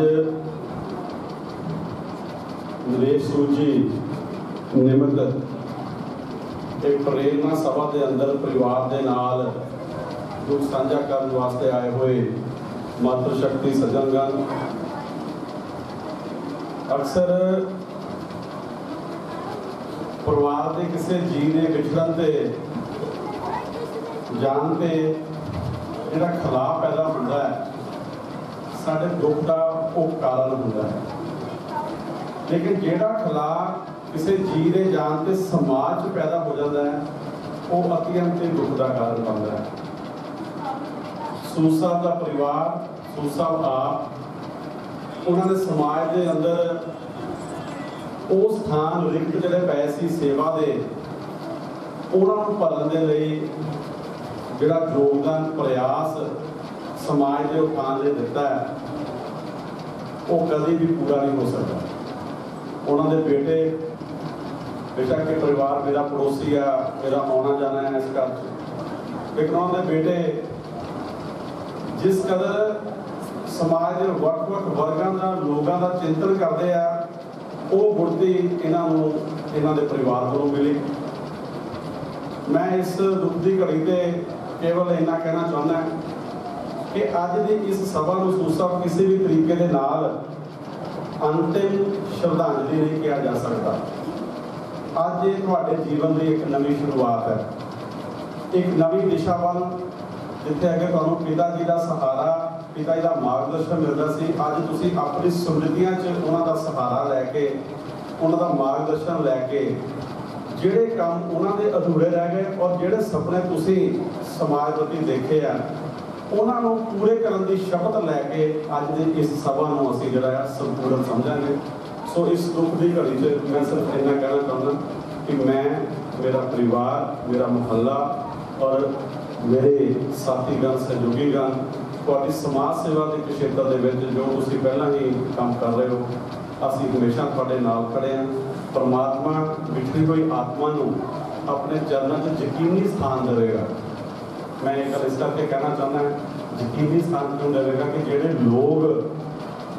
Speaker 6: नरेश सूद जी निमित्त एक प्रेरणा सभा के अंदर परिवार के नाल दुख साझा करने वास्ते आए हुए मातृशक्ति सज्जनगण, अक्सर परिवार के किसी जी ने विछड़न से जान के जिहड़ा खिलाफ पैदा होता है, साडे दुख का वो कारण होता है। लेकिन जिहड़ा खिलाफ किसी जी के जान से समाज पैदा हो जाता है, वो अत्यंत ही दुख का कारण बनता है। सूद साहब का परिवार, सूद साहब आप, उन्होंने समाज के अंदर वो स्थान रिक्त जिहड़े पए सी सेवा दे, उन्होंने भरन के लिए जिहड़ा योगदान प्रयास समाज के उत्थान ने दिता है, वो कभी भी पूरा नहीं हो सकता। उन्होंने बेटे, बेशक के परिवार मेरा पड़ोसी है, मेरा आना जाना है इस घर, लेकिन उन्होंने बेटे जिस कदर समाज के ਵੱਖ-ਵੱਖ वर्गों का लोगों का चिंतन करते हैं, वो गुरती इन्हों के परिवार को मिली। मैं इस दुख की घड़ी से केवल इन्ना कहना चाहना कि अज की इस सभा को सूद साहब किसी भी तरीके के नाल अंतिम श्रद्धांजलि नहीं किया जा सकता। अज ये तुहाडे जीवन की एक नवी शुरुआत है, एक नवी दिशा वाल जिथे अगर तुहानू पिता जी का सहारा, पिता जी का मार्गदर्शन मिलता सी, अज तुसीं अपनी स्मृतियां च उन्हां दा सहारा लैके, उन्हां दा मार्गदर्शन लैके जिहड़े काम उन्होंने अधूरे रह गए और जिहड़े सपने तुसीं समाज प्रति देखे आ, उन्होंने पूरे करने की शपथ लैके अज की इस सभा को असीं जिहड़ा संपूर्ण समझांगे। सो इस दुख की घड़ी च मैं सिर्फ इन्ना कहना चाहता कि मैं, मेरा परिवार, मेरा मुहल्ला और मेरे साथीगण, सहयोगीगण तुहाडी समाज सेवा के क्षेत्र के जो तुसीं पहलां ही काम कर रहे हो, असीं हमेशा तुहाडे नाल खड़े हैं। परमात्मा बिछड़ी हुई आत्मा को अपने चरणों से यकीनी स्थान देगा। मैं एक गल इस करके कहना चाहना यकीनी स्थान क्यों लगेगा कि ਜਿਹੜੇ लोग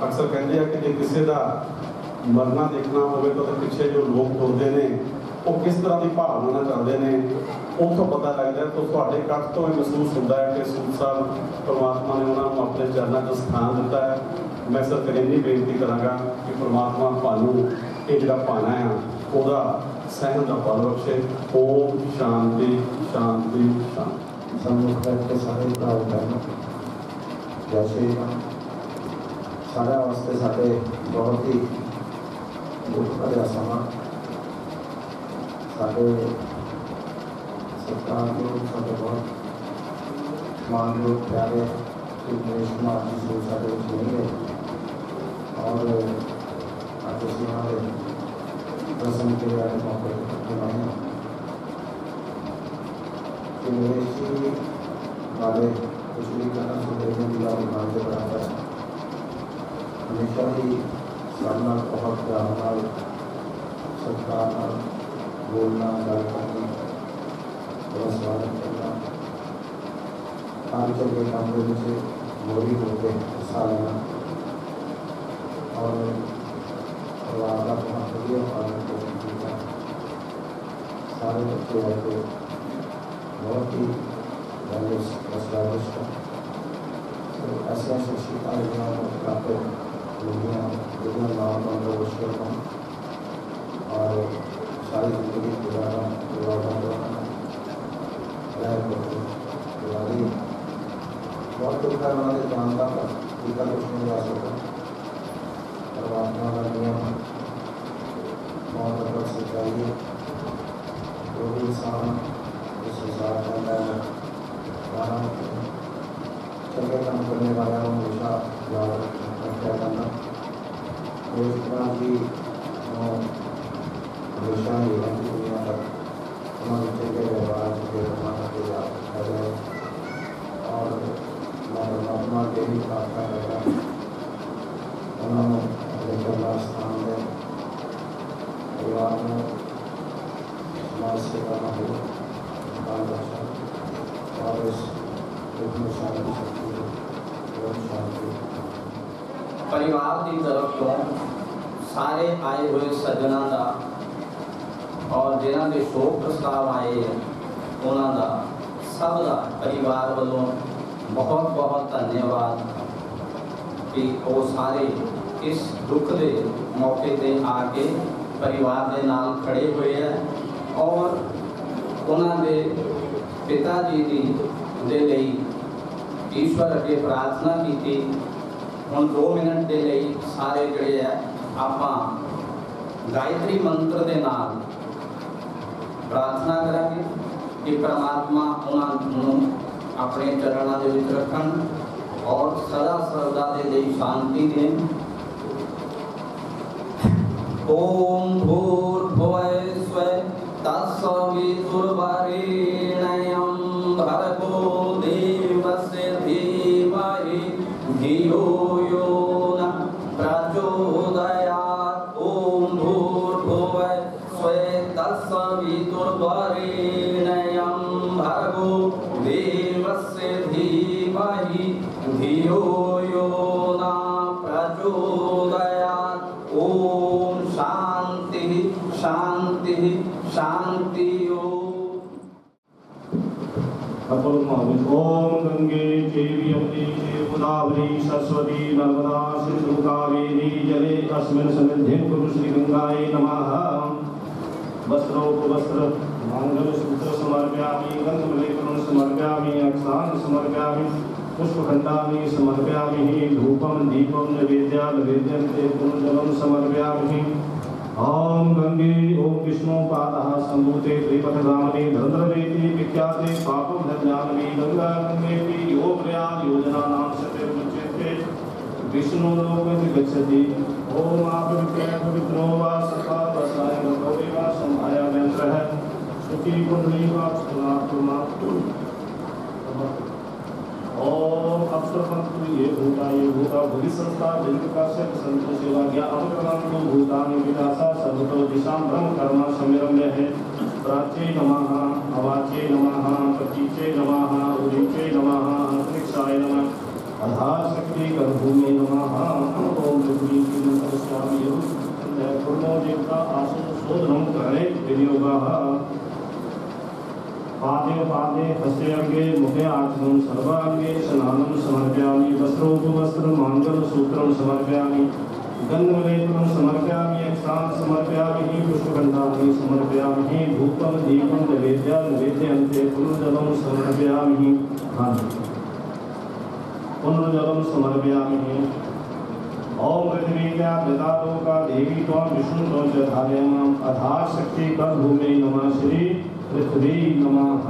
Speaker 6: अक्सर कहते हैं कि जे किसी का मरना देखना होवे तो पिछे जो लोग तुरते हैं वो किस तरह की भावना ਨਾਲ ਚੱਲਦੇ ਨੇ ਉੱਥੋਂ ਪਤਾ ਲੱਗਦਾ तो ਤੁਹਾਡੇ ਕੱਟ ਤੋਂ ਇਹ ਮਹਿਸੂਸ ਹੁੰਦਾ ਹੈ ਕਿ ਸੂਤ ਸਾਹਿਬ परमात्मा ने उन्होंने अपने चरणों 'ਚ स्थान दिता है। मैं सिर्फ ਇੰਨੀ ਬੇਨਤੀ ਕਰਾਂਗਾ कि परमात्मा ਤੁਹਾਨੂੰ ਇਹ ਜਿਹੜਾ ਭਾਣਾ ਆ ਉਹਦਾ सहन का फल बख्शे। ओम शांति शांति शांति।
Speaker 7: सम्मुख के सारे प्राव करना जैसे सारे वास्ते साढ़े बहुत ही दुख भरा समा साढ़े सरकार को साढ़े बहुत मान लो प्यारे दिनेश कुमार जी से साढ़े नहीं है और आज हमारे प्रसन्न के बारे मौके दिनेश जी बारे कुछ भी करना सुनने मिला विमान के बराबर हमेशा ही सामना बहुत प्यार सत्कार बोलना गल करनी बड़ा स्वागत करना आगे चल के काम करने से मोरी होकर हिस्सा लेना और परिवार का बहुत बढ़िया पालन पोषण किया। सारे बच्चे आए बहुत ही स्वादिष्ट ऐसे ऐसे शिकायत प्राप्त लोगियाँ जितना नाम बंद मुश्किल हों और सारी जिंदगी गुजारा दिवाली बहुत कुछ करने वाले जानता था टीका कुछ नहीं आ सकता परमात्मा का नियम बहुत अगर से चाहिए जो भी इंसान इस हिसाब करता है चंगे काम करने वाला हमेशा याद रखा करना इस तरह की हमेशा ही दुनिया तक हमारे चंगे व्यवहार के के याद रखा जाए और परमात्मा के भी प्रार्थना करना उन्होंने अपने करना स्थान दें परिवार में समाज से करना हो बाल बच्चा और इस
Speaker 3: परिवार की तरफ तो सारे आए हुए सज्जनों का और जिन्हों के शोक प्रस्ताव आए हैं उन्हों का सब का परिवार वालों बहुत बहुत धन्यवाद कि वो सारे इस दुख के मौके पर आके परिवार के नाल खड़े हुए हैं और उन्होंने पिता जी की दे लई ईश्वर अगे प्रार्थना की। हम 2 मिनट के लिए सारे जड़े है आप गायत्री मंत्र के नाल प्रार्थना करांगे कि परमात्मा उन्होंने अपने चरणों के विच रखन और सदा सर्वदा के लिए शांति दें। ओम भूर्भुवः स्वः तत्सवितुर्वरेण्यं भर्गो देवस्य धीमहि धियो यो न प्रचोदयात्। ओम भूर्भुवः स्वः तत्सवितुर्वरेण्यं भर्गो देवस्य धीमहि धियो यो न प्रचोदयात्। ओम शांति शांति शांति।
Speaker 2: ओम गंगे देवी यमुने गोदावरी सरस्वती नर्मदा सिंधु कावेरी जले अस्मिन् सन्निधिं कुरु श्री गंगायै नमः। वस्त्रोपवस्त्र मांगल्यसूत्र समर्पयामि गन्धलेपनं समर्पयामि अक्षान् समर्पयामि पुष्पखण्डानि समर्पयामि धूपं दीपं नैवेद्यं ते पुनर्जलं समर्पयामि। ओम गंगे ओम विष्णु पादः संभूते त्रिपथगामिनी धर्मवेदी विख्याते पापं धन्यामिनी गंगा गंगेति यो प्रयाग योजनानां सत्यमुच्यते विष्णु लोकं गच्छति। ओम पवित्रो वा सखा वसाय गौरी वा संभाया यंत्रः सुखी कुंडली वा सुनातु। ओम अक्षरपंतु ये भूता भूति संस्था जनिकाशय संतो सेवा ज्ञा अवक्रमांतो भूतानि विकासा सर्वतो दिशां ब्रह्म कर्म समिरम्य है प्राच्ये नमः, अवाच्ये नमः, प्रतीचे नमः, उदीचे नमः, अंतरिक्षाय नमः, आधार शक्ति गर्भूमे नमः। ओम दुर्गी नमस्यामि पूर्णो देवता आसन शोधनं करणे विनियोगः। पादे पादे हस्ते अंगे मुखे आचमन सर्वांगे स्नानं समर्पयामि। वस्त्रोपवस्त्रं मांगल्यसूत्रं समर्पयामि। गन्धलेपनं समर्पयामि। अक्षतां समर्पयामि। पुष्पगन्धानि समर्पयामि। धूपं दीपं नैवेद्यान्ते पुनर्जलं समर्पयामि। पुनर्जलं समर्पयामि। ओम पृथ्वीया पितालोका देवी त्वं विष्णु त्वं च धारयामि। आधार शक्ति गर्भूमे नमः। श्री पृथ्वी नमः।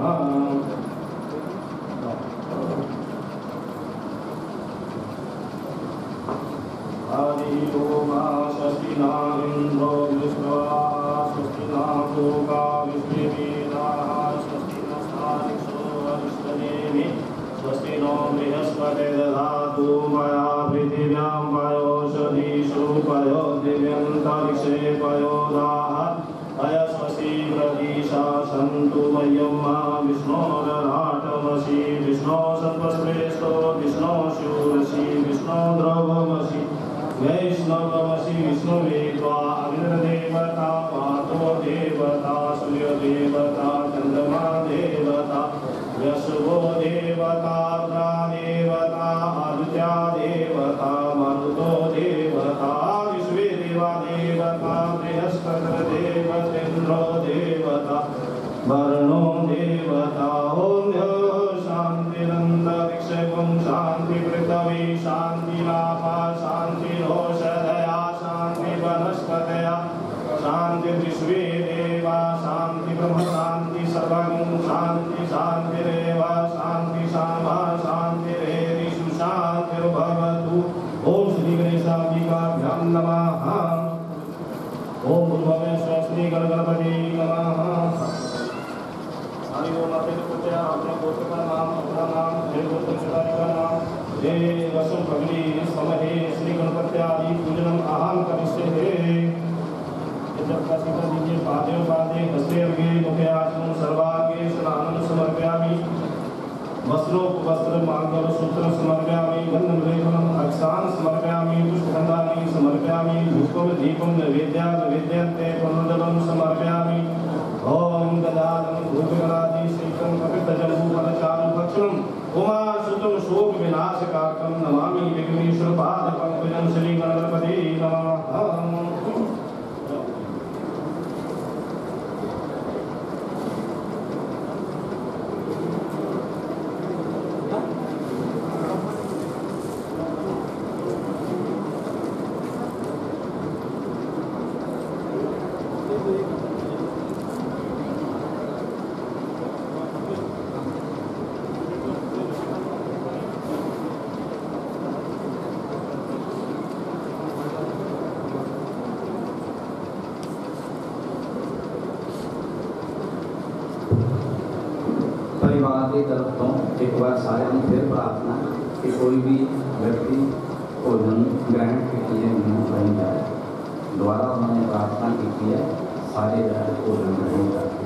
Speaker 2: हरि ओम। स्वस्ति न इन्द्रो विश्वा स्वस्ति न लोका विश्ववेदाः स्वस्ति नस्तारिक्षो अरिष्टनेमि स्वस्ति नो बृहस्पतिर्दधातु मया पृथिव्यां पयोषधीषु पयो दिव्यन्तरिक्षे पयोदाः अय स्वस्ति प्रदिशा सन्तु मह्यं मा विष्णोरराटमसि विष्णो सत्त्वश्रेष्ठो विष्णो शूरसि विष्णो द्रवमसि वैष्णवमसि विष्णुवेत्वा अग्निर्देवता पातो देवता सूर्यदेवता चन्द्रमा देवता यशवो देवता देवता आदित्या देवता मरुतो देवता विश्वे देवा देवता बृहस्पतिर्देवतेन्द्रो देवता वरुणो देवता। ओम शान्तिरन्तरिक्षं शान्ति पृथ्वी शान्तिरापः शान्तिरोषधया शान्ति वनस्पतयः शान्ति विश्वे देवा शान्ति ब्रह्म शान्ति सर्वं शान्ति शान्तिरेव शान्ति शामा शान्तिरेरिषु शान्तिर्भवतु। ओम श्री गणेशाम्बिकाभ्यां नमः। ओम भूर्भुवः स्वस्ति गणपति नमः। हरि ओम। अपने पुत्रा अपने गोत्र का नाम अपना नाम हे गोत्र का नाम हे रसम भगनी समहे श्री गणपति आदि पूजनम अहम करिष्ये। जब का सीधा दीजिए पादे पादे हस्ते अंगे मुखे आचमन सर्वांगे स्नानं समर्पयामि। वस्त्रोपवस्त्रं मांगल्यसूत्रं समर्पयामि। गन्धलेपनं अक्षतां समर्पयामि। पुष्पगन्धानि समर्पयामि। धूपं दीपं नैवेद्यान्ते पुनर्जलं समर्पयामि। ओम गदाधरं धूपगणादि श्रीकं कपितजम्बूफलचारुभक्षणं उमासुतं शोकविनाशकारकं नमामि विघ्नेश्वरपादपङ्कजं श्री गणपते नमः।
Speaker 3: परिवार की तरफ तो एक बार सारे फिर प्रार्थना कि कोई भी व्यक्ति भोजन ग्रहण के लिए नहीं जाए। दोबारा उन्होंने प्रार्थना की है सारे भोजन ग्रहण करें।